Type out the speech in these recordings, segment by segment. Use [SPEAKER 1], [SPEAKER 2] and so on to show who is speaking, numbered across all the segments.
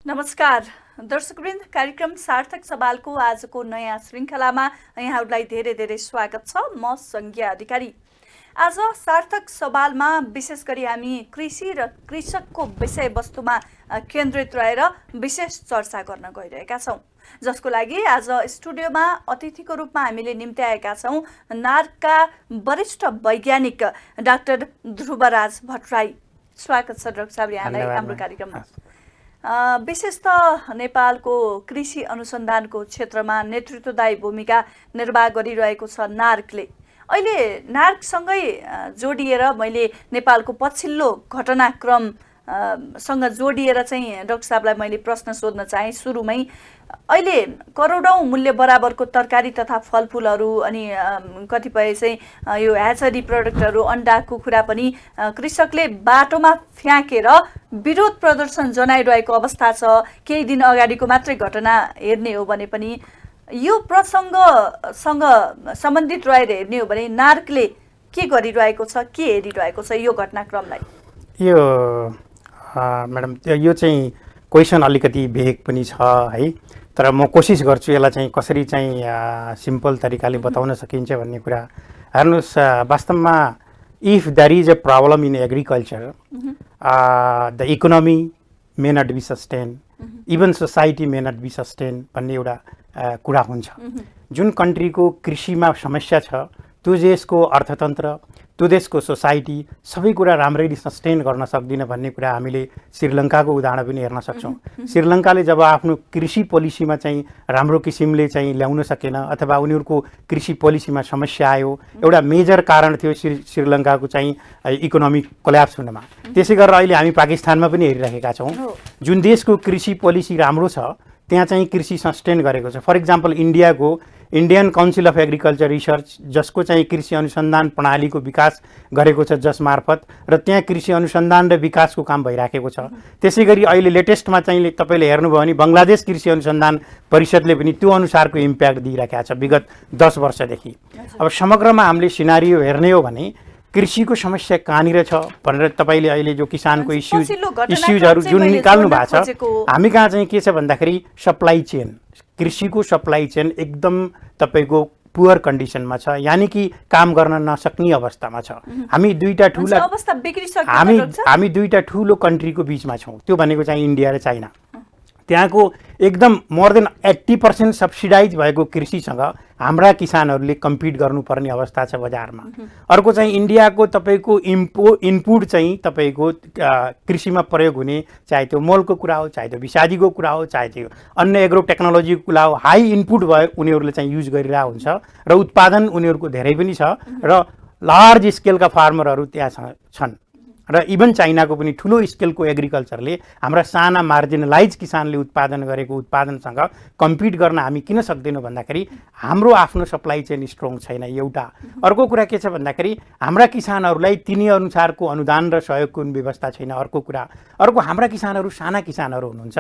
[SPEAKER 1] नमस्कार दर्शकवृन्द, कार्यक्रम सार्थक सवालको आजको नयाँ श्रृङ्खलामा यहाँहरूलाई धेरै धेरै स्वागत छ। म संज्ञा अधिकारी। आज सार्थक सवालमा विशेष गरी हामी कृषि र कृषकको विषयवस्तुमा केन्द्रित रहेर विशेष चर्चा गर्न गइरहेका छौँ, जसको लागि आज स्टुडियोमा अतिथिको रूपमा हामीले निम्त्याएका छौँ नार्कका वरिष्ठ वैज्ञानिक डाक्टर ध्रुवराज भट्टराई। स्वागत छ डाक्टर साहब यहाँलाई हाम्रो कार्यक्रममा। विशेष त नेपालको कृषि अनुसन्धानको क्षेत्रमा नेतृत्वदायी भूमिका निर्वाह गरिरहेको छ नार्कले। अहिले नार्कसँगै जोडिएर मैले नेपालको पछिल्लो घटनाक्रम सँग जोडिएर चाहिँ डाक्टर साहबलाई मैले प्रश्न सोध्न चाहे। सुरुमै अहिले करोडौँ मूल्य बराबरको तरकारी तथा फलफुलहरू अनि कतिपय चाहिँ यो ह्याचरी प्रडक्टहरू, अन्डा, कुखुरा पनि कृषकले बाटोमा फ्याँकेर विरोध प्रदर्शन जनाइरहेको अवस्था छ। केही दिन अगाडिको मात्रै घटना हेर्ने हो भने पनि यो प्रसङ्गसँग सम्बन्धित रहेर हेर्ने हो भने नार्कले के गरिरहेको छ, के हेरिरहेको छ यो घटनाक्रमलाई?
[SPEAKER 2] यो म्याडम, यो चाहिँ क्वेसन अलिकति भेग पनि छ है, तर म कोसिस गर्छु यसलाई चाहिँ कसरी चाहिँ सिम्पल तरिकाले बताउन सकिन्छ भन्ने कुरा। हेर्नुहोस्, वास्तवमा if there is a problem in agriculture, the economy may not be sustain, even society may not be sustain भन्ने एउटा कुरा हुन्छ। जुन कन्ट्रीको कृषिमा समस्या छ त्यो देशको अर्थतन्त्र, त्यो देशको सोसाइटी सबै कुरा राम्ररी सस्टेन गर्न सक्दिन भन्ने कुरा हामीले श्रीलङ्काको उदाहरण पनि हेर्न सक्छौँ। श्रीलङ्काले जब आफ्नो कृषि पोलिसीमा चाहिँ राम्रो किसिमले चाहिँ ल्याउन सकेन अथवा उनीहरूको कृषि पोलिसीमा समस्या आयो, एउटा मेजर कारण थियो श्रीलङ्काको चाहिँ इकोनोमिक कोल्याप्स हुनमा। त्यसै गरेर अहिले हामी पाकिस्तानमा पनि हेरिरहेका छौँ। जुन देशको कृषि पोलिसी राम्रो छ त्यहाँ चाहिँ कृषि सस्टेन गरेको छ। फर इक्जाम्पल इन्डियाको Indian council of agriculture research, जसको चाहिँ कृषि अनुसन्धान प्रणालीको विकास गरेको छ जस मार्फत, र त्यहाँ कृषि अनुसन्धान र विकासको काम भइराखेको छ। त्यसै गरी अहिले लेटेस्टमा चाहिँ तपाईँले हेर्नुभयो भने बङ्गलादेश कृषि अनुसन्धान परिषदले पनि त्यो अनुसारको इम्प्याक्ट दिइराखेको छ विगत 10 वर्षदेखि। अब समग्रमा हामीले सिनारियो हेर्ने हो भने कृषिको समस्या कहाँनिर छ भनेर तपाईँले अहिले जो किसानको इस्युजहरू जुन निकाल्नु भएको छ, हामी कहाँ चाहिँ के छ भन्दाखेरि सप्लाई चेन, कृषिको सप्लाई चेन एकदम तपाईँको पुअर कन्डिसनमा छ, यानि कि काम गर्न नसक्ने अवस्थामा छ। हामी दुईटा ठुलो कन्ट्रीको बिचमा छौँ, त्यो भनेको चाहिँ इन्डिया र चाइना। त्यहाँको एकदम मोर देन 80% सब्सिडाइज भएको कृषिसँग हाम्रा किसानहरूले कम्पिट गर्नुपर्ने अवस्था छ बजारमा। अर्को चाहिँ इन्डियाको तपाईँको इनपुट चाहिँ तपाईँको कृषिमा प्रयोग हुने, चाहे त्यो मलको कुरा हो, चाहे त्यो विषादीको कुरा हो, चाहे त्यो अन्य एग्रो टेक्नोलोजीको कुरा हो, हाई इनपुट भयो उनीहरूले चाहिँ युज गरिरहेको हुन्छ र उत्पादन उनीहरूको धेरै पनि छ र लार्ज स्केलका फार्मरहरू त्यहाँ छन्। र इभन चाइनाको पनि ठुलो स्केलको एग्रिकल्चरले हाम्रा साना मार्जिनलाइज किसानले उत्पादन गरेको उत्पादनसँग कम्पिट गर्न हामी किन सक्दैनौँ भन्दाखेरि हाम्रो आफ्नो सप्लाई चेन स्ट्रङ छैन, एउटा। अर्को कुरा के छ भन्दाखेरि हाम्रा किसानहरूलाई तिनी अनुसारको अनुदान र सहयोगको व्यवस्था छैन। अर्को कुरा, अर्को हाम्रा किसानहरू साना किसानहरू हुनुहुन्छ,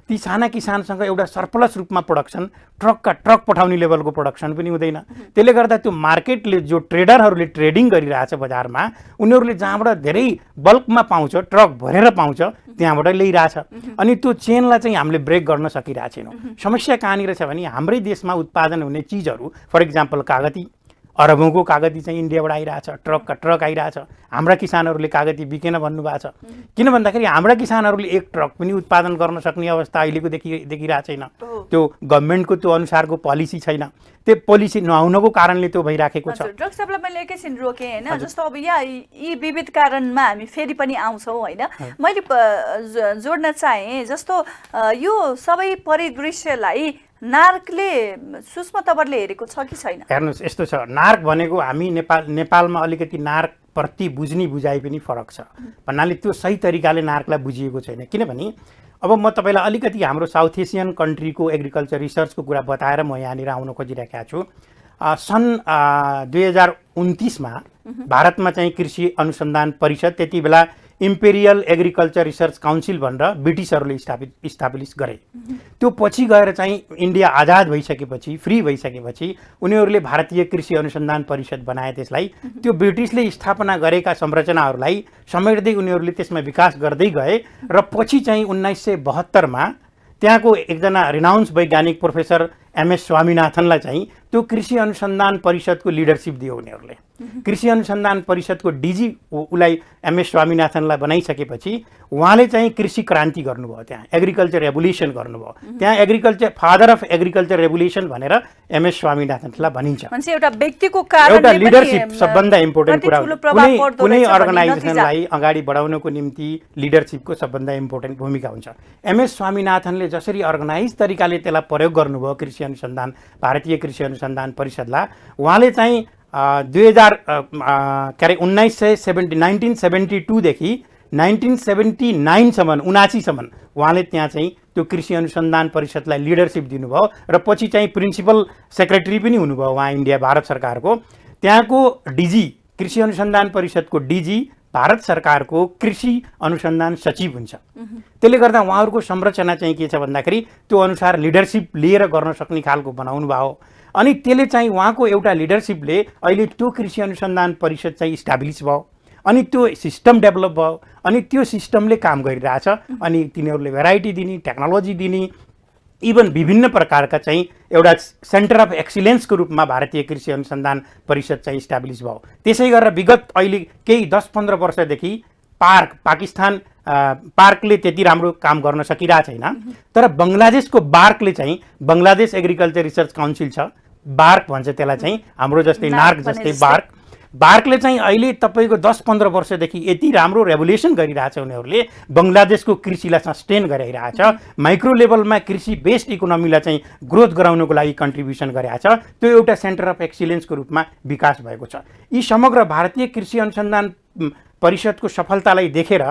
[SPEAKER 2] ती साना किसानसँग एउटा सरप्लस रूपमा प्रोडक्सन, ट्रक पठाउने लेभलको प्रोडक्सन पनि हुँदैन। त्यसले गर्दा त्यो मार्केटले जो ट्रेडरहरूले ट्रेडिङ गरिरहेछ बजारमा, उनीहरूले जहाँबाट धेरै बल्कमा पाउँछ, ट्रक भरेर पाउँछ, त्यहाँबाट ल्याइरहेछ। अनि त्यो चेनलाई चाहिँ हामीले ब्रेक गर्न सकिरहेको छैनौँ। समस्या कहाँनिर छ भने हाम्रै देशमा उत्पादन हुने चिजहरू, फर इक्जाम्पल कागती, अरबौँको कागती चाहिँ इन्डियाबाट आइरहेछ, ट्रक आइरहेछ। हाम्रा किसानहरूले कागती बिकेन भन्नुभएको छ। किन भन्दाखेरि हाम्रा किसानहरूले एक ट्रक पनि उत्पादन गर्न सक्ने अवस्था अहिलेको देखिरहेको छैन। त्यो गभर्मेन्टको त्यो अनुसारको पोलिसी छैन, त्यो पोलिसी नहुनको कारणले त्यो भइराखेको छ।
[SPEAKER 1] डाक्टर साहबलाई मैले एकैछिन रोकेँ होइन, जस्तो अब यहाँ यी विविध कारणमा हामी फेरि पनि आउँछौँ होइन। मैले जोड्न चाहेँ जस्तो यो सबै परिदृश्यलाई नार्कले सूक्ष्म तवरले हेरेको छ कि छैन?
[SPEAKER 2] हेर्नुहोस्, यस्तो छ, नार्क भनेको हामी नेपालमा अलिकति नार्क प्रति बुझ्ने बुझाइ पनि फरक छ भन्नाले त्यो सही तरिकाले नार्कलाई बुझिएको छैन। किनभने अब म तपाईँलाई अलिकति हाम्रो साउथ एसियन कन्ट्रीको एग्रिकल्चर रिसर्चको कुरा बताएर म यहाँनिर आउन खोजिरहेको छु। सन् 2029मा भारतमा चाहिँ कृषि अनुसन्धान परिषद, त्यति बेला इम्पेरियल एग्रिकल्चर रिसर्च काउन्सिल भनेर ब्रिटिसहरूले इस्टाब्लिस गरे। त्यो पछि गएर चाहिँ इन्डिया आजाद भइसकेपछि, फ्री भइसकेपछि उनीहरूले भारतीय कृषि अनुसन्धान परिषद बनाए। त्यसलाई त्यो ब्रिटिसले स्थापना गरेका संरचनाहरूलाई समेट्दै उनीहरूले त्यसमा विकास गर्दै गए र पछि चाहिँ 1972मा त्यहाँको एकजना रिनाउन्स वैज्ञानिक प्रोफेसर एमएस स्वामीनाथनलाई चाहिँ त्यो कृषि अनुसन्धान परिषदको लिडरसिप दियो उनीहरूले। कृषि अनुसन्धान परिषदको डिजी उसलाई एमएस स्वामीनाथनलाई बनाइसकेपछि उहाँले चाहिँ कृषि क्रान्ति गर्नुभयो, त्यहाँ एग्रिकल्चर रेभोल्युसन गर्नुभयो। त्यहाँ agriculture father of agriculture revolution भनेर एमएस स्वामीनाथनलाई भनिन्छ।
[SPEAKER 1] एउटा व्यक्तिको कारणले
[SPEAKER 2] एउटा लिडरसिप
[SPEAKER 1] पनि
[SPEAKER 2] सबभन्दा इम्पोर्टेन्ट कुरा
[SPEAKER 1] ठुलो प्रभाव पर्दो
[SPEAKER 2] कुनै
[SPEAKER 1] रहेछ भन्ने
[SPEAKER 2] अर्गनाइजेसनलाई अगाडि बढाउनको निम्ति लिडरसिपको सबभन्दा इम्पोर्टेन्ट भूमिका हुन्छ। एमएस स्वामीनाथनले जसरी अर्गनाइज तरिकाले त्यसलाई प्रयोग गर्नुभयो कृषि अनुसन्धान भारतीय कृषि अनुसन्धान परिषदलाई, उहाँले चाहिँ 1972 देखि 1979सम्म 79सम्म उहाँले त्यहाँ चाहिँ त्यो कृषि अनुसन्धान परिषदलाई लिडरसिप दिनुभयो र पछि चाहिँ प्रिन्सिपल सेक्रेटरी पनि हुनुभयो उहाँ इन्डिया भारत सरकारको। त्यहाँको डिजी कृषि अनुसन्धान परिषदको डिजी भारत सरकारको कृषि अनुसन्धान सचिव हुन्छ। त्यसले गर्दा उहाँहरूको संरचना चाहिँ के छ भन्दाखेरि त्यो अनुसार लिडरसिप लिएर गर्न सक्ने खालको बनाउनु भयो। अनि त्यसले चाहिँ उहाँको एउटा लिडरसिपले अहिले त्यो कृषि अनुसन्धान परिषद चाहिँ इस्टाब्लिस भयो, अनि त्यो सिस्टम डेभलप भयो, अनि त्यो सिस्टमले काम गरिरहेछ। अनि तिनीहरूले भेराइटी दिने, टेक्नोलोजी दिने, इभन विभिन्न प्रकारका चाहिँ एउटा सेन्टर अफ एक्सिलेन्सको रूपमा भारतीय कृषि अनुसन्धान परिषद चाहिँ इस्टाब्लिस भयो। त्यसै गरेर विगत अहिले केही 10-15 वर्षदेखि पाकिस्तान पार्कले त्यति राम्रो काम गर्न सकिरहेको छैन, तर बङ्गलादेशको बार्कले चाहिँ बङ्गलादेश एग्रिकल्चर रिसर्च काउन्सिल छ, बार्क भन्छ त्यसलाई चाहिँ, हाम्रो जस्तै नार्क जस्तै बार्कले चाहिँ अहिले तपाईँको 10-15 वर्षदेखि यति राम्रो रेभोल्युसन गरिरहेछ। उनीहरूले बङ्गलादेशको कृषिलाई सस्टेन गराइरहेछ, माइक्रो लेभलमा कृषि बेस्ड इकोनोमीलाई चाहिँ ग्रोथ गराउनको लागि कन्ट्रिब्युसन गरिरहेछ। त्यो एउटा सेन्टर अफ एक्सिलेन्सको रूपमा विकास भएको छ। यी समग्र भारतीय कृषि अनुसन्धान परिषदको सफलतालाई देखेर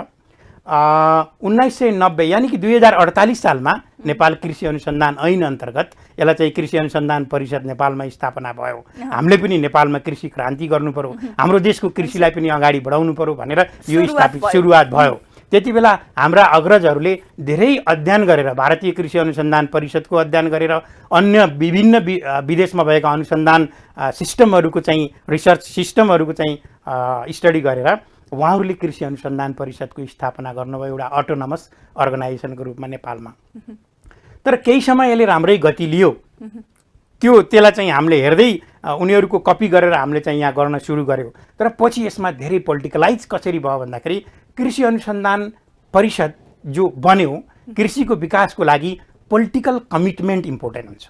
[SPEAKER 2] 1990 यानि कि 2048 सालमा नेपाल कृषि अनुसन्धान ऐन अन्तर्गत यसलाई चाहिँ कृषि अनुसन्धान परिषद नेपालमा स्थापना भयो। हामीले पनि नेपालमा कृषि क्रान्ति गर्नु पर्यो, हाम्रो देशको कृषिलाई पनि अगाडि बढाउनु पर्यो भनेर यो सुरुवात भयो। त्यति बेला हाम्रा अग्रजहरूले धेरै अध्ययन गरेर भारतीय कृषि अनुसन्धान परिषदको अध्ययन गरेर अन्य विभिन्न विदेशमा भएका अनुसन्धान सिस्टमहरूको चाहिँ रिसर्च सिस्टमहरूको चाहिँ स्टडी गरेर उहाँहरूले कृषि अनुसन्धान परिषदको स्थापना गर्नुभयो एउटा अटोनमस अर्गनाइजेसनको रूपमा नेपालमा। तर केही समय यसले राम्रै गति लियो, त्यसलाई चाहिँ हामीले हेर्दै उनीहरूको कपी गरेर हामीले चाहिँ यहाँ गर्न सुरु गर्यो। तर पछि यसमा धेरै पोलिटिकलाइज कसरी भयो भन्दाखेरि कृषि अनुसन्धान परिषद जो बन्यो, कृषिको विकासको लागि पोलिटिकल कमिटमेन्ट इम्पोर्टेन्ट हुन्छ।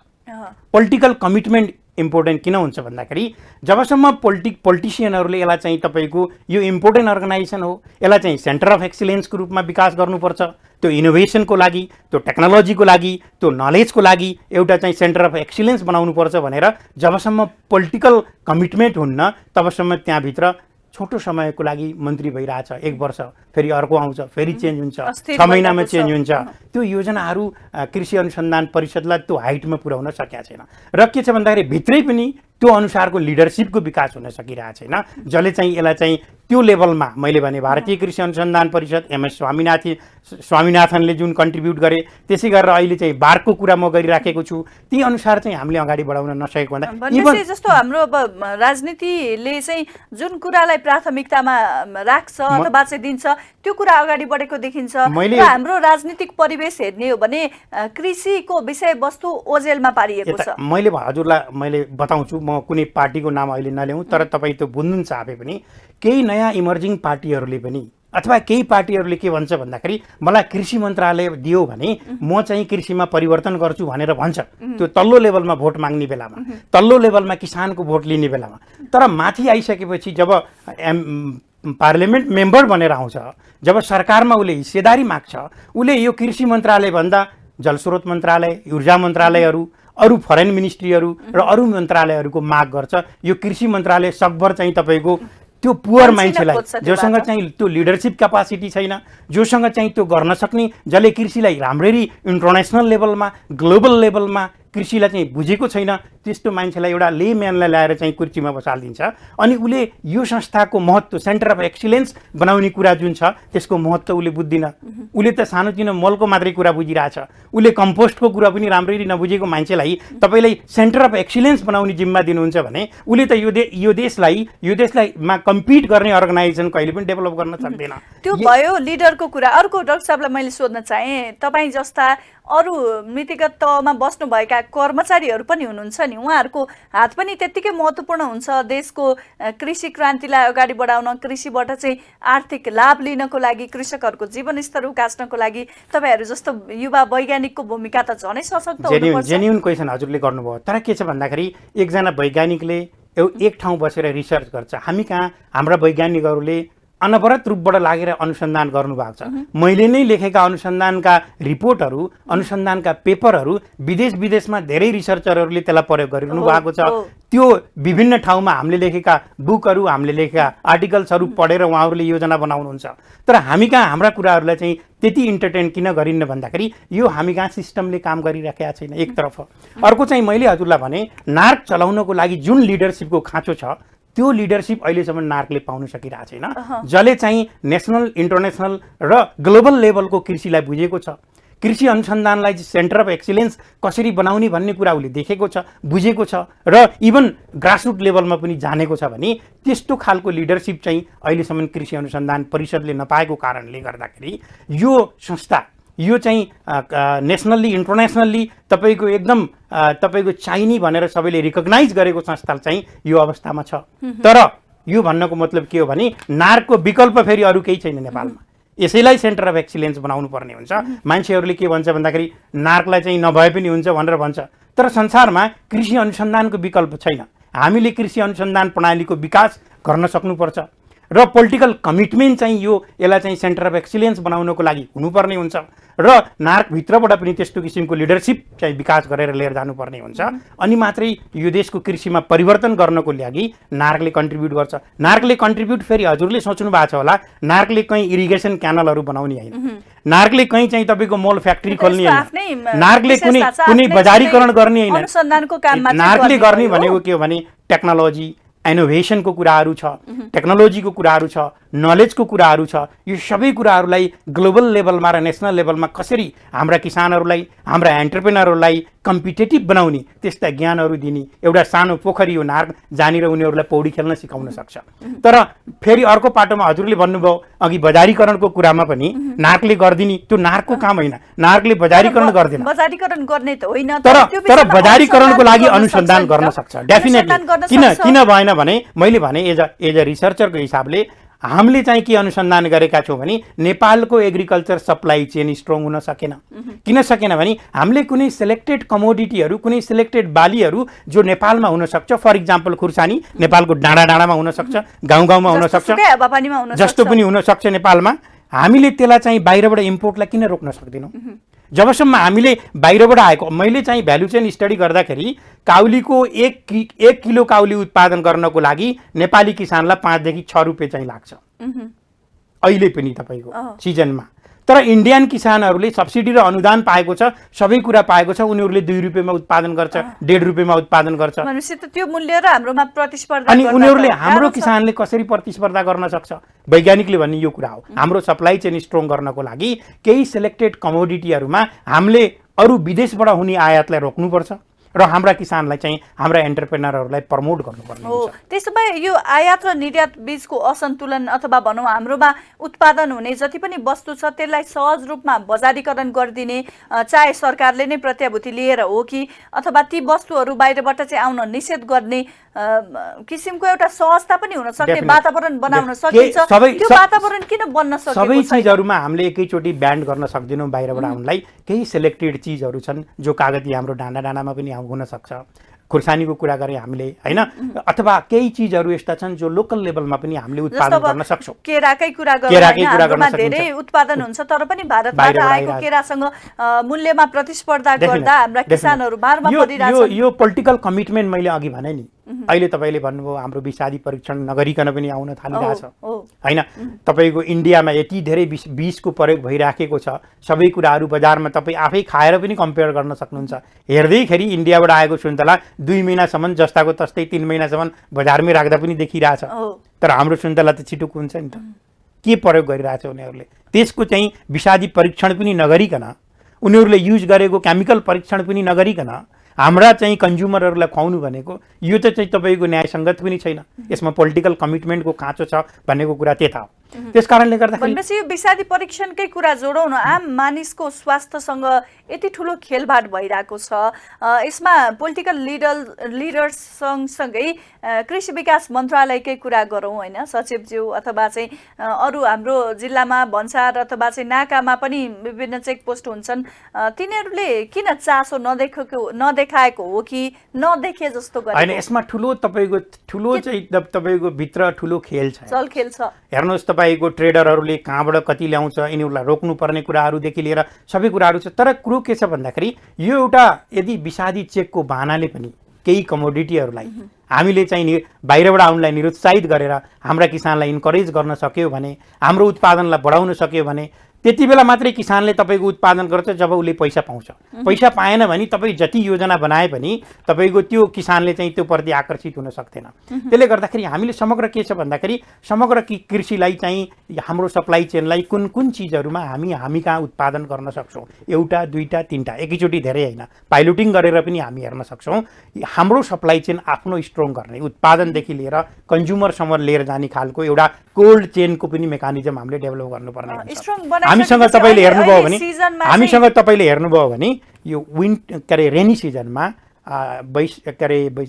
[SPEAKER 2] पोलिटिकल कमिटमेन्ट इम्पोर्टेन्ट किन हुन्छ भन्दाखेरि जबसम्म पोलिटिसियनहरूले यसलाई चाहिँ तपाईँको यो इम्पोर्टेन्ट अर्गनाइजेसन हो, यसलाई चाहिँ सेन्टर अफ एक्सिलेन्सको रूपमा विकास गर्नुपर्छ, त्यो इनोभेसनको लागि, त्यो टेक्नोलोजीको लागि, त्यो नलेजको लागि एउटा चाहिँ सेन्टर अफ एक्सिलेन्स बनाउनुपर्छ भनेर जबसम्म पोलिटिकल कमिटमेन्ट हुन्न तबसम्म त्यहाँभित्र छोटो समयको लागि मन्त्री भइरहेछ, 1 वर्ष फेरि अर्को आउँछ, फेरि चेन्ज हुन्छ, 6 महिनामा चेन्ज हुन्छ। त्यो योजनाहरू कृषि अनुसन्धान परिषदलाई त्यो हाइटमा पुर्याउन सकेका छैन। र के छ भन्दाखेरि भित्रै पनि त्यो अनुसारको लिडरसिपको विकास हुन सकिरहेको छैन, जसले चाहिँ यसलाई चाहिँ त्यो लेभलमा मैले भने भारतीय कृषि अनुसन्धान परिषद एमएस स्वामीनाथनले जुन कन्ट्रिब्युट गरे, त्यसै गरेर अहिले चाहिँ बार्कको कुरा म गरिराखेको छु, ती अनुसार चाहिँ हामीले अगाडि बढाउन नसकेको
[SPEAKER 1] भन्दा जस्तो हाम्रो अब राजनीतिले चाहिँ जुन कुरालाई प्राथमिकतामा राख्छ अथवा चाहिँ दिन्छ त्यो कुरा अगाडि बढेको देखिन्छ। र हाम्रो राजनीतिक परिवेश हेर्ने हो भने कृषिको विषयवस्तु ओझेलमा पारिएको छ।
[SPEAKER 2] मैले बताउँछु, म कुनै पार्टीको नाम अहिले नल्याउँ, तर तपाईँ त्यो बुझ्नु चाहे पनि केही नयाँ इमर्जिङ पार्टीहरूले पनि अथवा केही पार्टीहरूले के भन्छ भन्दाखेरि मलाई कृषि मन्त्रालय दियो भने म चाहिँ कृषिमा परिवर्तन गर्छु भनेर भन्छ। त्यो तल्लो लेभलमा भोट माग्ने बेलामा, तल्लो लेभलमा किसानको भोट लिने बेलामा। तर माथि आइसकेपछि जब पार्लियामेन्ट मेम्बर बनेर आउँछ, जब सरकारमा उसले हिस्सेदारी माग्छ, उसले यो कृषि मन्त्रालय भन्दा जलस्रोत मन्त्रालय, ऊर्जा मन्त्रालयहरू, अरू फरेन मिनिस्ट्रीहरू र अरू मन्त्रालयहरूको माग गर्छ। यो कृषि मन्त्रालय सकभर चाहिँ तपाईँको त्यो पुवर मान्छेलाई जोसँग चाहिँ त्यो लिडरसिप क्यापासिटी छैन, जोसँग चाहिँ त्यो गर्न सक्ने, जसले कृषिलाई राम्ररी इन्टरनेसनल लेभलमा ग्लोबल लेभलमा कृषिलाई चाहिँ बुझेको छैन, त्यस्तो मान्छेलाई एउटा लेम्यानलाई ल्याएर चाहिँ कुर्सीमा बसालिदिन्छ। अनि उसले यो संस्थाको महत्त्व सेन्टर अफ एक्सिलेन्स बनाउने कुरा जुन छ त्यसको महत्त्व उसले बुझ्दिन। उसले त सानोतिनो मलको मात्रै कुरा बुझिरहेछ, उसले कम्पोस्टको कुरा पनि राम्ररी नबुझेको मान्छेलाई तपाईँलाई सेन्टर अफ एक्सिलेन्स बनाउने जिम्मा दिनुहुन्छ भने उसले त यो देशलाई कम्पिट गर्ने अर्गनाइजेसन कहिले पनि डेभलप गर्न सक्दैन।
[SPEAKER 1] त्यो भयो लिडरको कुरा। अर्को डाक्टर साहबलाई मैले सोध्न चाहेँ, तपाईँ जस्ता अरू नीतिगत तहमा बस्नुभएका कर्मचारीहरू पनि हुनुहुन्छ नि, उहाँहरूको हात पनि त्यत्तिकै महत्त्वपूर्ण हुन्छ देशको कृषि क्रान्तिलाई अगाडि बढाउन, कृषिबाट चाहिँ आर्थिक लाभ लिनको लागि, कृषकहरूको जीवनस्तर उकास्नको लागि तपाईँहरू जस्तो युवा वैज्ञानिकको भूमिका त झनै सशक्त हुनुपर्छ।
[SPEAKER 2] जेन्युन क्वेसन हजुरले गर्नुभयो। तर के छ भन्दाखेरि एकजना वैज्ञानिकले एक ठाउँ बसेर रिसर्च गर्छ। हामी कहाँ हाम्रा वैज्ञानिकहरूले अनवरत रूपबाट लागेर अनुसन्धान गर्नुभएको छ। मैले नै लेखेका अनुसन्धानका रिपोर्टहरू, अनुसन्धानका पेपरहरू विदेशमा धेरै रिसर्चरहरूले त्यसलाई प्रयोग गरिरहनु भएको छ। त्यो विभिन्न ठाउँमा हामीले लेखेका बुकहरू, हामीले लेखेका आर्टिकल्सहरू पढेर उहाँहरूले योजना बनाउनुहुन्छ। तर हामी कहाँ हाम्रा कुराहरूलाई चाहिँ त्यति इन्टरटेन किन गरिन्न भन्दाखेरि यो हामी कहाँ सिस्टमले काम गरिराखेका छैन एकतर्फ। अर्को चाहिँ मैले हजुरलाई भने नार्क चलाउनको लागि जुन लिडरसिपको खाँचो छ त्यो लिडरसिप अहिलेसम्म नार्कले पाउन सकिरहेको छैन, जसले चाहिँ नेसनल, इन्टरनेसनल र ग्लोबल लेभलको कृषिलाई बुझेको छ, कृषि अनुसन्धानलाई सेन्टर अफ एक्सिलेन्स कसरी बनाउने भन्ने कुरा उसले देखेको छ, बुझेको छ र इभन ग्रासरुट लेभलमा पनि जानेको छ भने त्यस्तो खालको लिडरसिप चाहिँ अहिलेसम्म कृषि अनुसन्धान परिषदले नपाएको कारणले गर्दाखेरि यो संस्था, यो चाहिँ नेसनल्ली, इन्टरनेसनल्ली तपाईँको एकदम तपाईँको चाहिने भनेर सबैले रिकग्नाइज गरेको संस्था चाहिँ यो अवस्थामा छ। तर यो भन्नको मतलब के हो भने नार्कको विकल्प फेरि अरू केही छैन नेपालमा। यसैलाई सेन्टर अफ एक्सिलेन्स बनाउनु पर्ने हुन्छ। मान्छेहरूले के भन्छ भन्दाखेरि नार्कलाई चाहिँ नभए पनि हुन्छ भनेर भन्छ। तर संसारमा कृषि अनुसन्धानको विकल्प छैन। हामीले कृषि अनुसन्धान प्रणालीको विकास गर्न सक्नुपर्छ र पोलिटिकल कमिटमेन्ट चाहिँ यसलाई चाहिँ सेन्टर अफ एक्सिलेन्स बनाउनको लागि हुनुपर्ने हुन्छ र नार्कभित्रबाट पनि त्यस्तो किसिमको लिडरसिप चाहिँ विकास गरेर लिएर जानुपर्ने हुन्छ। अनि मात्रै यो देशको कृषिमा परिवर्तन गर्नको लागि नार्कले कन्ट्रिब्युट गर्छ। नार्कले कन्ट्रिब्युट फेरि हजुरले सोच्नु भएको छ होला, नार्कले कहीँ इरिगेसन क्यानलहरू बनाउने होइन, नार्कले कहीँ चाहिँ तपाईँको मोल फ्याक्ट्री खोल्ने होइन, नार्कले कुनै बजारीकरण गर्ने होइन। नार्कले गर्ने भनेको के हो भने टेक्नोलोजी, इनोभेसनको कुराहरू छ, टेक्नोलोजीको कुराहरू छ, नलेजको कुराहरू छ। यो सबै कुराहरूलाई ग्लोबल लेभलमा र नेसनल लेभलमा कसरी हाम्रा किसानहरूलाई, हाम्रा एन्टरप्रेनरहरूलाई कम्पिटेटिभ बनाउने त्यस्ता ज्ञानहरू दिने एउटा सानो पोखरी हो नार्क, जहाँनिर उनीहरूलाई पौडी खेल्न सिकाउन सक्छ। तर फेरि अर्को पाटोमा हजुरले भन्नुभयो अघि बजारीकरणको कुरामा पनि नार्कले गरिदिने, त्यो नार्कको काम होइन, नार्कले बजारीकरण गर्दैन।
[SPEAKER 1] बजारीकरण गर्ने त होइन,
[SPEAKER 2] तर बजारीकरणको लागि अनुसन्धान गर्न सक्छ डेफिनेटली। किन भएन भने मैले भने एज अ रिसर्चरको हिसाबले हामीले चाहिँ के अनुसन्धान गरेका छौँ भने नेपालको एग्रिकल्चर सप्लाई चेन स्ट्रङ हुन सकेन। किन सकेन भने हामीले कुनै सिलेक्टेड कमोडिटीहरू, कुनै सिलेक्टेड बालीहरू जो नेपालमा हुन सक्छ, फर इक्जाम्पल खुर्सानी नेपालको डाँडा डाँडामा हुन सक्छ, गाउँ गाउँमा हुन सक्छ, जस्तो पनि हुन सक्छ नेपालमा, हामीले त्यसलाई चाहिँ बाहिरबाट इम्पोर्टलाई किन रोक्न सक्दैनौँ? जबसम्म हामीले बाहिरबाट आएको, मैले चाहिँ भ्यालु चेन स्टडी गर्दाखेरि काउलीको एक किलो काउली उत्पादन गर्नको लागि नेपाली किसानलाई 5 देखि 6 रुपियाँ चाहिँ लाग्छ अहिले पनि तपाईँको सिजनमा। तर इन्डियन किसानहरूले सब्सिडी र अनुदान पाएको छ, सबै कुरा पाएको छ, उनीहरूले 2 रुपियाँमा उत्पादन गर्छ, 1.5 रुपियाँमा उत्पादन गर्छ।
[SPEAKER 1] त्यो मूल्य र हाम्रोमा प्रतिस्पर्धा,
[SPEAKER 2] अनि उनीहरूले हाम्रो किसानले कसरी प्रतिस्पर्धा गर्न सक्छ? वैज्ञानिकले भन्ने यो कुरा हो। हाम्रो सप्लाई चेन स्ट्रङ गर्नको लागि केही सिलेक्टेड कमोडिटीहरूमा हामीले अरू विदेशबाट हुने आयातलाई रोक्नुपर्छ र हाम्रा किसानलाई चाहिँ हाम्रा एन्टरप्रेनरहरूलाई प्रमोट गर्नुपर्ने हुन्छ।
[SPEAKER 1] त्यसो भए यो आयात र निर्यात बीचको असन्तुलन अथवा भनौँ हाम्रोमा उत्पादन हुने जति पनि वस्तु छ त्यसलाई सहज रूपमा बजारीकरण गरिदिने, चाहे सरकारले नै प्रत्याभूति लिएर हो कि अथवा ती वस्तुहरू बाहिरबाट चाहिँ आउन निषेध गर्ने किसिमको एउटा सहजता पनि हुन सक्ने वातावरण बनाउन सकिन्छ। त्यो वातावरण किन बन्न सकेको छैन?
[SPEAKER 2] सबै चिजहरूमा हामीले एकैचोटि ब्यान्ड गर्न सक्दैनौँ बाहिरबाट आउनलाई। केही सिलेक्टेड चिजहरू छन् जो कागती हाम्रो डाँडा डाँडामा पनि हुन सक्छ। खुर्सानीको कुरा गरे हामीले हैन, अथवा केही चिजहरू यस्ता छन् जो लोकल लेभलमा पनि हामीले उत्पादन गर्न सक्छौँ।
[SPEAKER 1] केराकै कुरा गर्न धेरै उत्पादन हुन्छ, तर पनि भारतबाट आएको केरासँग मूल्यमा प्रतिस्पर्धा गर्दा हाम्रा किसानहरू बारमा परिरहेछन्।
[SPEAKER 2] यो पोलिटिकल कमिटमेन्ट मैले अघि भने नि, अहिले तपाईँले भन्नुभयो हाम्रो विषादी परीक्षण नगरिकन पनि आउन थालिरहेछ हैन। तपाईँको इन्डियामा यति धेरै विषको प्रयोग भइराखेको छ, सबै कुराहरू बजारमा तपाईँ आफै खाएर पनि कम्पेयर गर्न सक्नुहुन्छ। हेर्दैखेरि इन्डियाबाट आएको सुन्तला 2 महिनासम्म जस्ताको तस्तै 3 महिनासम्म बजारमै राख्दा पनि देखिरहेछ। तर हाम्रो सुन्तला त छिटो हुन्छ नि त। के प्रयोग गरिरहेछ उनीहरूले? त्यसको चाहिँ विषादी परीक्षण पनि नगरिकन, उनीहरूले युज गरेको केमिकल परीक्षण पनि नगरिकन हाम्रा चाहिँ कन्ज्युमरहरूलाई खुवाउनु भनेको यो त चाहिँ तपाईँको न्यायसङ्गत पनि छैन। यसमा पोलिटिकल कमिटमेन्टको खाँचो छ भन्नेको कुरा त्यता हो। त्यसकारणले गर्दाखेरि
[SPEAKER 1] भनेपछि यो विषादी परीक्षणकै कुरा जोडौँ न। आम मानिसको स्वास्थ्यसँग यति ठुलो खेलबाड भइरहेको छ, यसमा पोलिटिकल लिडर्स सँगसँगै कृषि विकास मन्त्रालयकै कुरा गरौँ होइन, सचिवज्यू अथवा चाहिँ अरू हाम्रो जिल्लामा भन्सार अथवा चाहिँ नाकामा पनि विभिन्न चेकपोस्ट हुन्छन्, तिनीहरूले किन चासो नदेखाएको हो कि नदेखे जस्तो
[SPEAKER 2] होइन?
[SPEAKER 1] गरेको?
[SPEAKER 2] यसमा ठुलो चाहिँ तपाईँको भित्र ठुलो खेल छ,
[SPEAKER 1] चलखेल छ।
[SPEAKER 2] हेर्नुहोस्, तपाईँको ट्रेडरहरूले कहाँबाट कति ल्याउँछ, यिनीहरूलाई रोक्नुपर्ने कुराहरूदेखि लिएर सबै कुराहरू छ। तर कुरो के छ भन्दाखेरि यो एउटा यदि विषादी चेकको बहानाले पनि केही कमोडिटीहरूलाई हामीले चाहिँ बाहिरबाट आउनलाई निरुत्साहित गरेर हाम्रा किसानलाई इन्करेज गर्न सक्यो भने, हाम्रो उत्पादनलाई बढाउन सक्यो भने त्यति बेला मात्रै किसानले तपाईँको उत्पादन गर्छ जब उसले पैसा पाउँछ। पैसा पाएन भने तपाईँ जति योजना बनाए पनि तपाईँको त्यो किसानले चाहिँ त्यो प्रति आकर्षित हुन सक्दैन। त्यसले गर्दाखेरि हामीले समग्र के छ भन्दाखेरि समग्र कृषिलाई चाहिँ हाम्रो सप्लाई चेनलाई कुन कुन चिजहरूमा हामी कहाँ उत्पादन गर्न सक्छौँ, एउटा दुईटा तीनटा, एकैचोटि धेरै होइन, पाइलोटिङ गरेर पनि हामी हेर्न सक्छौँ। हाम्रो सप्लाई चेन आफ्नो स्ट्रङ गर्ने, उत्पादनदेखि लिएर कन्ज्युमरसम्म लिएर जाने खालको एउटा कोल्ड चेनको पनि मेकानिजम हामीले डेभलप गर्नुपर्ने हुन्छ। हामीसँग तपाईँले हेर्नुभयो भने यो रेनी सिजनमा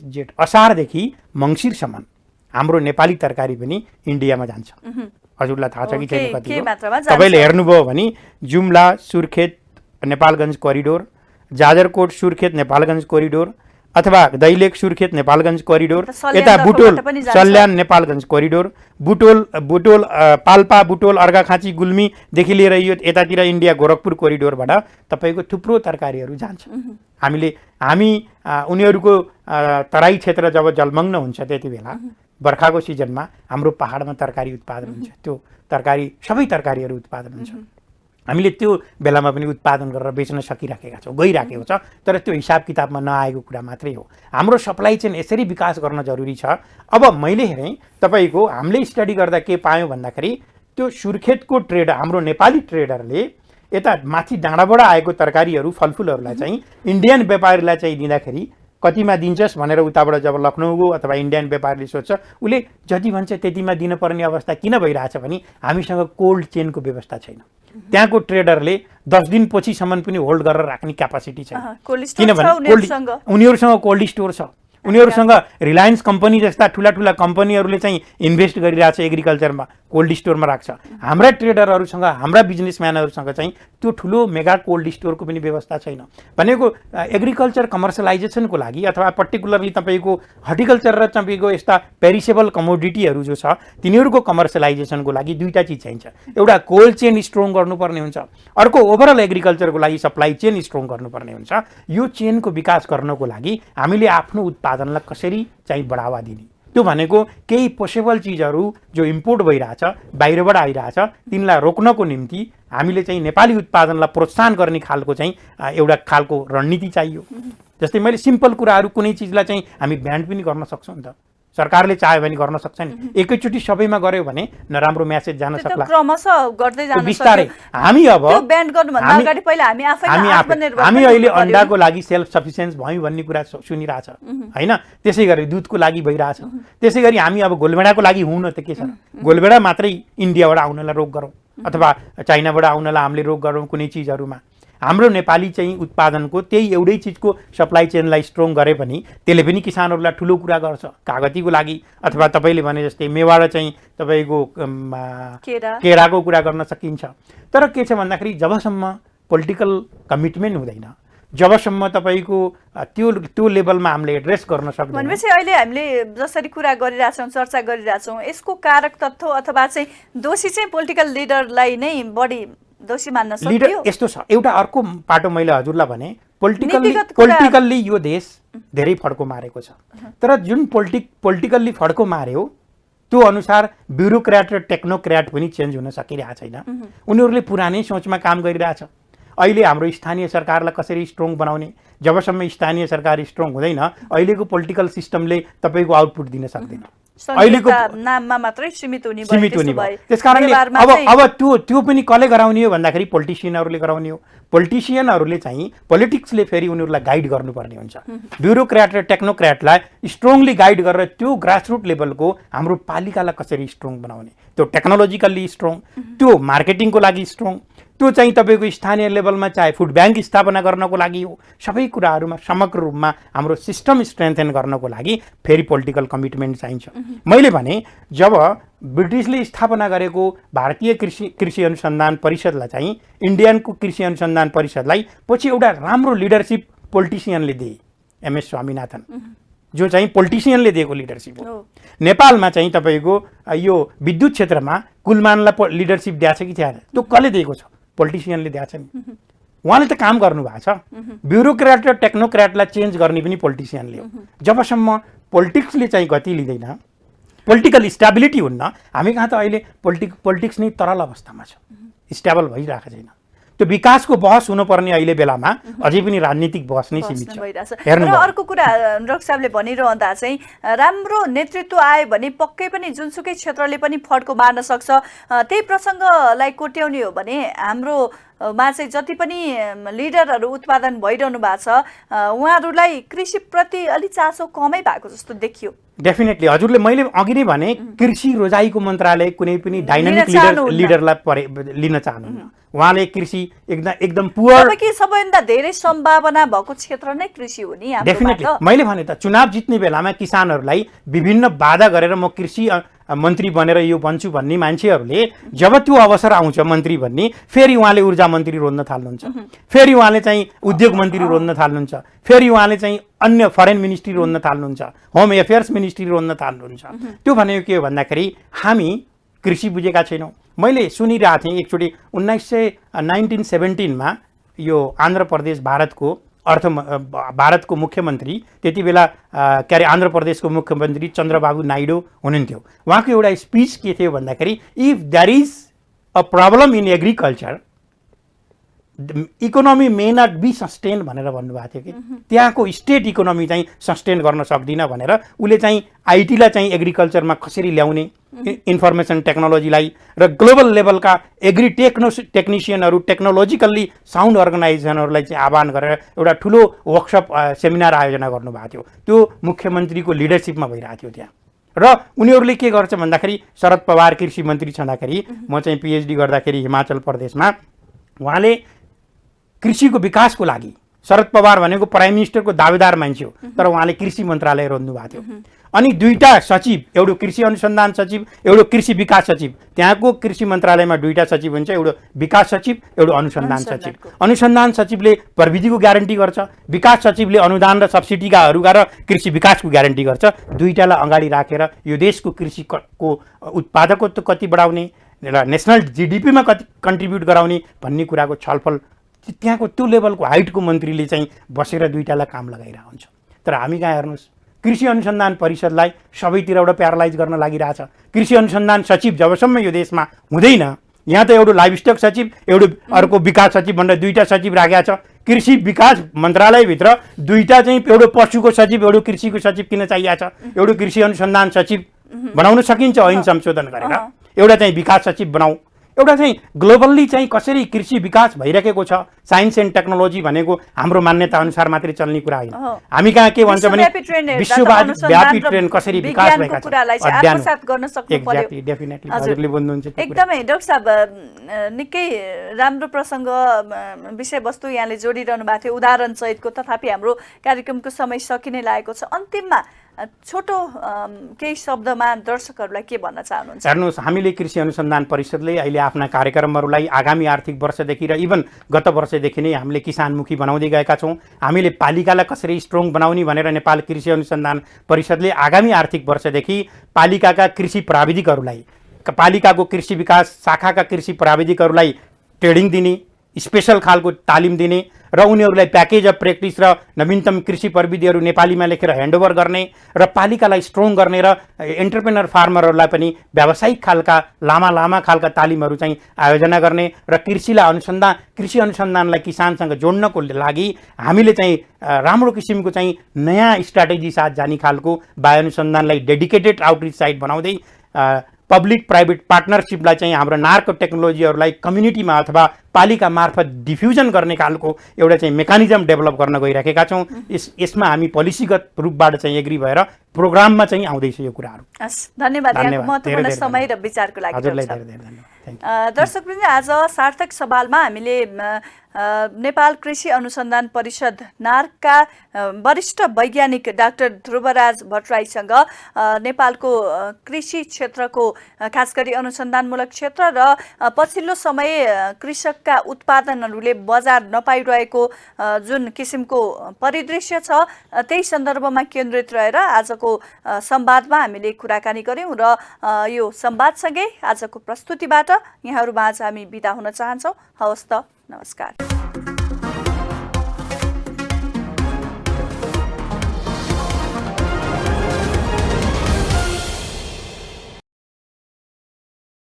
[SPEAKER 2] जेठ असारदेखि मङ्सिरसम्म हाम्रो नेपाली तरकारी पनि इन्डियामा जान्छ। हजुरलाई थाहा छ कि छैन कति हो? तपाईँले हेर्नुभयो भने जुम्ला सुर्खेत नेपालगञ्ज कोरिडोर, जाजरकोट सुर्खेत नेपालगञ्ज कोरिडोर अथवा दैलेख सुर्खेत नेपालगञ्ज कोरिडोर, यता बुटोल सल्यान नेपालगञ्ज कोरिडोर, बुटोल पाल्पा बुटोल अर्घाखाँची गुल्मीदेखि लिएर यो यतातिर इन्डिया गोरखपुर कोरिडोरबाट तपाईँको थुप्रो तरकारीहरू जान्छ। हामी उनीहरूको तराई क्षेत्र जब जलमग्न हुन्छ त्यति बेला बर्खाको सिजनमा हाम्रो पहाडमा तरकारी उत्पादन हुन्छ, त्यो तरकारी सबै तरकारीहरू उत्पादन हुन्छ। हामीले त्यो बेलामा पनि उत्पादन गरेर बेच्न सकिराखेका छौँ, गइराखेको छ। तर त्यो हिसाब किताबमा नआएको कुरा मात्रै हो। हाम्रो सप्लाई चेन यसरी विकास गर्न जरुरी छ। अब मैले हेरेँ तपाईँको हामीले स्टडी गर्दा के पायौँ भन्दाखेरि त्यो सुर्खेतको ट्रेडर, हाम्रो नेपाली ट्रेडरले यता माथि डाँडाबाट आएको तरकारीहरू फलफुलहरूलाई चाहिँ इन्डियन व्यापारीलाई चाहिँ दिँदाखेरि कतिमा दिन्छस् भनेर उताबाट जब लखनऊ गयो अथवा इन्डियन व्यापारीले सोध्छ, उसले जति भन्छ त्यतिमा दिनुपर्ने अवस्था किन भइरहेछ भने हामीसँग कोल्ड चेनको व्यवस्था छैन। त्यहाँको ट्रेडरले 10 दिन पछिसम्म पनि होल्ड गरेर राख्ने क्यापासिटी छैन, किनभने उनीहरूसँग कोल्ड स्टोर छ। उनीहरूसँग रिलायन्स कम्पनी जस्ता ठुला ठुला कम्पनीहरूले चाहिँ इन्भेस्ट गरिरहेछ एग्रिकल्चरमा, कोल्ड स्टोरमा राख्छ। हाम्रा ट्रेडरहरूसँग, हाम्रा बिजनेसम्यानहरूसँग चाहिँ त्यो ठुलो मेगा कोल्ड स्टोरको पनि व्यवस्था छैन। भनेको एग्रिकल्चर कमर्सियलाइजेसनको लागि अथवा पर्टिकुलरली तपाईँको हर्टिकल्चर र तपाईँको यस्ता पेरिसेबल कमोडिटीहरू जो छ तिनीहरूको कमर्सियलाइजेसनको लागि दुईटा चिज चाहिन्छ। एउटा कोल्ड चेन स्ट्रङ गर्नुपर्ने हुन्छ, अर्को ओभरअल एग्रिकल्चरको लागि सप्लाई चेन स्ट्रङ गर्नुपर्ने हुन्छ। यो चेनको विकास गर्नको लागि हामीले आफ्नो उत्पादनलाई कसरी चाहिँ बढावा दिने, त्यो भनेको केही पोसेबल चिजहरू जो इम्पोर्ट भइरहेछ, बाहिरबाट आइरहेछ, तिनलाई रोक्नको निम्ति हामीले चाहिँ नेपाली उत्पादनलाई प्रोत्साहन गर्ने खालको चाहिँ एउटा खालको रणनीति चाहियो। जस्तै मैले सिम्पल कुराहरू कुनै चिजलाई चाहिँ हामी ब्यान्ड पनि गर्न सक्छौँ नि त, सरकारले चाह्यो भने गर्न सक्छ नि। एकैचोटि सबैमा गर्यो भने नराम्रो म्यासेज जान सक्ला,
[SPEAKER 1] क्रमशः गर्दै जान
[SPEAKER 2] बिस्तारै। हामी अब हामी अहिले अन्डाको लागि सेल्फ सफिसियन्ट भयौँ भन्ने कुरा सुनिरहेछ होइन, त्यसै गरी दुधको लागि भइरहेछ। त्यसै गरी हामी अब गोलभेडाको लागि हुँ न त के छ, गोलभेडा मात्रै इन्डियाबाट आउनलाई रोक गरौँ अथवा चाइनाबाट आउनलाई हामीले रोक गरौँ कुनै चिजहरूमा। हाम्रो नेपाली चाहिँ उत्पादनको त्यही एउटै चिजको सप्लाई चेनलाई स्ट्रङ गरे पनि त्यसले पनि किसानहरूलाई ठुलो कुरा गर्छ। कागतीको लागि अथवा तपाईँले भने जस्तै मेवाड चाहिँ तपाईँको केराको कुरा गर्न सकिन्छ। तर के छ भन्दाखेरि जबसम्म पोलिटिकल कमिटमेन्ट हुँदैन, जबसम्म तपाईँको त्यो लेभलमा हामीले एड्रेस गर्न सक्दैन।
[SPEAKER 1] भनेपछि अहिले हामीले जसरी कुरा गरिरहेछौँ, चर्चा गरिरहेछौँ, यसको कारक तत्त्व अथवा चाहिँ दोषी चाहिँ पोलिटिकल लिडरलाई नै बढी दोषी मान्न सकियो।
[SPEAKER 2] लिडर यस्तो छ, एउटा अर्को पाटो मैले हजुरलाई भने पोलिटिकल्ली यो देश धेरै फड्को मारेको छ। तर जुन पोलिटिकल्ली फड्को मार्यो त्यो अनुसार ब्युरोक्र्याट र टेक्नोक्र्याट पनि चेन्ज हुन सकिरहेको छैन। उनीहरूले पुरानै सोचमा काम गरिरहेछ। अहिले हाम्रो स्थानीय सरकारलाई कसरी स्ट्रङ बनाउने, जबसम्म स्थानीय सरकार स्ट्रङ हुँदैन अहिलेको पोलिटिकल सिस्टमले तपाईँको आउटपुट दिन सक्दैन। अहिलेको
[SPEAKER 1] नाममा मात्रै सीमित हुने
[SPEAKER 2] भयो। त्यसकारणले अब त्यो पनि कसले गराउने हो भन्दाखेरि पोलिटिसियनहरूले गराउने हो। पोलिटिसियनहरूले चाहिँ पोलिटिक्सले फेरि उनीहरूलाई गाइड गर्नुपर्ने हुन्छ। ब्युरोक्र्याट र टेक्नोक्र्याटलाई स्ट्रङली गाइड गरेर त्यो ग्रासरुट लेभलको हाम्रो पालिकालाई कसरी स्ट्रङ बनाउने, त्यो टेक्नोलोजिकल्ली स्ट्रङ, त्यो मार्केटिङको लागि स्ट्रङ, त्यो चाहिँ तपाईँको स्थानीय लेभलमा चाहे फुड ब्याङ्क स्थापना गर्नको लागि हो, सबै कुराहरूमा समग्र रूपमा हाम्रो सिस्टम स्ट्रेन्थेन गर्नको लागि फेरि पोलिटिकल कमिटमेन्ट चाहिन्छ। मैले भने जब ब्रिटिसले स्थापना गरेको भारतीय कृषि अनुसन्धान परिषदलाई चाहिँ इन्डियनको कृषि अनुसन्धान परिषदलाई पछि एउटा राम्रो लिडरसिप पोलिटिसियनले दिए, एमएस स्वामीनाथन, जो चाहिँ पोलिटिसियनले दिएको लिडरसिप हो। नेपालमा चाहिँ तपाईँको यो विद्युत क्षेत्रमा कुलमानलाई लिडरसिप दिएको छ कि थिएन? त्यो कसले दिएको छ? पोलिटिसियनले दिएको छ नि। उहाँले त काम गर्नुभएको छ। ब्युरोक्र्याट र टेक्नोक्र्याटलाई चेन्ज गर्ने पनि पोलिटिसियनले हो। जबसम्म पोलिटिक्सले चाहिँ गति लिँदैन, पोलिटिकल स्टेबिलिटी हुन्न, हामी कहाँ त अहिले पोलिटिक्स नै तरल अवस्थामा छ, स्टेबल भइरहेको छैन। त्यो विकासको बहस हुनुपर्ने अहिले बेलामा अझै पनि राजनीतिक बहस नै सीमित छ।
[SPEAKER 1] र अर्को कुरा डाक्टर साहबले भनिरहँदा चाहिँ राम्रो नेतृत्व आयो भने पक्कै पनि जुनसुकै क्षेत्रले पनि फड्को मार्न सक्छ। त्यही प्रसङ्गलाई कोट्याउने हो भने हाम्रो मा चाहिँ जति पनि लिडरहरू उत्पादन भइरहनु भएको छ उहाँहरूलाई कृषिप्रति अलि चासो कमै भएको जस्तो देखियो।
[SPEAKER 2] डेफिनेटली हजुरले मैले अघि नै भने कृषि रोजाइको मन्त्रालय कुनै पनि डाइनामिक लिडरलाई लिन चाहनुहुन्न। उहाँले कृषि एकदम पुअर
[SPEAKER 1] कि सबैभन्दा धेरै सम्भावना भएको क्षेत्र नै कृषि हो नि।
[SPEAKER 2] डेफिनेटली मैले भने त चुनाव जित्ने बेलामा किसानहरूलाई विभिन्न बाधा गरेर म कृषि मन्त्री बनेर यो बन्छु भन्ने मान्छेहरूले जब त्यो अवसर आउँछ मन्त्री भन्ने, फेरि उहाँले ऊर्जा मन्त्री रोज्न थाल्नुहुन्छ, फेरि उहाँले चाहिँ उद्योग मन्त्री रोज्न थाल्नुहुन्छ, फेरि उहाँले चाहिँ अन्य फरेन मिनिस्ट्री रोज्न थाल्नुहुन्छ, होम एफेयर्स मिनिस्ट्री रोज्न थाल्नुहुन्छ। त्यो भनेको के हो भन्दाखेरि हामी कृषि बुझेका छैनौँ। मैले सुनिरहेको थिएँ एकचोटि 1917मा यो आन्ध्र प्रदेश भारतको मुख्यमन्त्री त्यति बेला के अरे आन्ध्र प्रदेशको मुख्यमन्त्री चन्द्रबाबु नाइडू हुनुहुन्थ्यो। उहाँको एउटा स्पिच के थियो भन्दाखेरि if there is a problem in agriculture economy may not be sustain भनेर भन्नुभएको थियो कि त्यहाँको स्टेट इकोनोमी चाहिँ सस्टेन गर्न सक्दिन भनेर उसले चाहिँ आइटीलाई चाहिँ एग्रिकल्चरमा कसरी ल्याउने, इन्फर्मेसन टेक्नोलोजीलाई र ग्लोबल लेभलका टेक्निसियनहरू टेक्नोलोजिकल्ली साउन्ड अर्गनाइजेसनहरूलाई चाहिँ आह्वान गरेर एउटा ठुलो वर्कसप सेमिनार आयोजना गर्नुभएको थियो। त्यो मुख्यमन्त्रीको लिडरसिपमा भइरहेको थियो त्यहाँ। र उनीहरूले के गर्छ भन्दाखेरि शरद पवार कृषि मन्त्री छँदाखेरि म चाहिँ पिएचडी गर्दाखेरि हिमाचल प्रदेशमा उहाँले कृषिको विकासको लागि, शरद पवार भनेको प्राइम मिनिस्टरको दावेदार मान्छे हो तर उहाँले कृषि मन्त्रालय रोज्नु भएको थियो। अनि दुईटा सचिव, एउटा कृषि अनुसन्धान सचिव, एउटा कृषि विकास सचिव, त्यहाँको कृषि मन्त्रालयमा दुईटा सचिव हुन्छ, एउटा विकास सचिव, एउटा अनुसन्धान सचिव। अनुसन्धान सचिवले प्रविधिको ग्यारेन्टी गर्छ, विकास सचिवले अनुदान र सब्सिडीकाहरू गरेर कृषि विकासको ग्यारेन्टी गर्छ। दुईटालाई अगाडि राखेर यो देशको कृषिको उत्पादकत्व कति बढाउने र नेसनल जिडिपीमा कति कन्ट्रिब्युट गराउने भन्ने कुराको छलफल त्यहाँको त्यो लेभलको हाइटको मन्त्रीले चाहिँ बसेर दुईटालाई काम लगाइरहेको हुन्छ। तर हामी कहाँ हेर्नुहोस्, कृषि अनुसन्धान परिषदलाई सबैतिरबाट प्यारालाइज गर्न लागिरहेछ। कृषि अनुसन्धान सचिव जबसम्म यो देशमा हुँदैन, यहाँ त एउटा लाइभस्टक सचिव, एउटा अर्को विकास सचिव भनेर दुईटा सचिव राखेको छ। कृषि विकास मन्त्रालयभित्र दुईटा चाहिँ एउटा पशुको सचिव, एउटा कृषिको सचिव किन चाहिएको छ? एउटा कृषि अनुसन्धान सचिव बनाउन सकिन्छ ऐन संशोधन गरेर, एउटा चाहिँ विकास सचिव बनाऊ। एउटा चाहिँ ग्लोबल्ली चाहिँ कसरी कृषि विकास भइरहेको छ, साइन्स एन्ड टेक्नोलोजी भनेको हाम्रो मान्यता अनुसार मात्रै चल्ने कुरा होइन। हामी कहाँ के भन्छ भने विश्वव्यापी ट्रेन्ड कसरी विकास भएका छ डेफिनेटली हजुरले भन्नुहुन्छ।
[SPEAKER 1] एकदमै डाक्टर साहब निकै राम्रो प्रसङ्ग विषयवस्तु यहाँले जोडिरहनु भएको थियो उदाहरण सहितको, तथापि हाम्रो कार्यक्रमको समय सकिने लागेको छ। अन्तिममा छोटो केही शब्दमा दर्शकहरूलाई के भन्न चाहनुहुन्छ?
[SPEAKER 2] हेर्नुहोस्, हामीले कृषि अनुसन्धान परिषदले अहिले आफ्ना कार्यक्रमहरूलाई आगामी आर्थिक वर्षदेखि र इभन गत वर्षदेखि नै हामीले किसानमुखी बनाउँदै गएका छौँ। हामीले पालिकालाई कसरी स्ट्रङ बनाउने भनेर नेपाल कृषि अनुसन्धान परिषदले आगामी आर्थिक वर्षदेखि पालिकाका कृषि प्राविधिकहरूलाई, पालिकाको कृषि विकास शाखाका कृषि प्राविधिकहरूलाई ट्रेनिङ दिने, स्पेसल खालको तालिम दिने र उनीहरूलाई प्याकेज अफ प्र्याक्टिस र नवीनतम कृषि प्रविधिहरू नेपालीमा लेखेर ह्यान्डओभर गर्ने र पालिकालाई स्ट्रङ गर्ने र एन्टरप्रेनर फार्मरहरूलाई पनि व्यावसायिक खालका लामा खालका तालिमहरू चाहिँ आयोजना गर्ने र कृषि अनुसन्धानलाई किसानसँग जोड्नको लागि हामीले चाहिँ राम्रो किसिमको चाहिँ नयाँ स्ट्राटेजी साथ जाने खालको बायो अनुसन्धानलाई डेडिकेटेड आउटरिच साइट बनाउँदै पब्लिक प्राइभेट पार्टनरसिपलाई चाहिँ हाम्रो नार्को टेक्नोलोजीहरूलाई कम्युनिटीमा अथवा पालिका मार्फत डिफ्युजन गर्ने खालको एउटा चाहिँ मेकानिजम डेभलप गर्न गइराखेका छौँ। यसमा हामी पोलिसीगत रूपबाट चाहिँ एग्री भएर प्रोग्राममा चाहिँ आउँदैछ यो कुराहरू।
[SPEAKER 1] हस्, धन्यवाद यहाँको महत्त्वपूर्ण समय र विचारको लागि।
[SPEAKER 2] हजुरलाई धेरै धेरै धन्यवाद।
[SPEAKER 1] दर्शकवृन्द, आज सार्थक सवालमा हामीले नेपाल कृषि अनुसन्धान परिषद नार्कका वरिष्ठ वैज्ञानिक डाक्टर ध्रुवराज भट्टराईसँग नेपालको कृषि क्षेत्रको खास गरी अनुसन्धानमूलक क्षेत्र र पछिल्लो समय कृषकका उत्पादनहरूले बजार नपाइरहेको जुन किसिमको परिदृश्य छ त्यही सन्दर्भमा केन्द्रित रहेर आजको संवादमा हामीले कुराकानी गर्यौँ र यो संवादसँगै आजको प्रस्तुतिबाट यहाँहरूमाझ हामी बिदा हुन चाहन्छौँ। हवस् त, नमस्कार।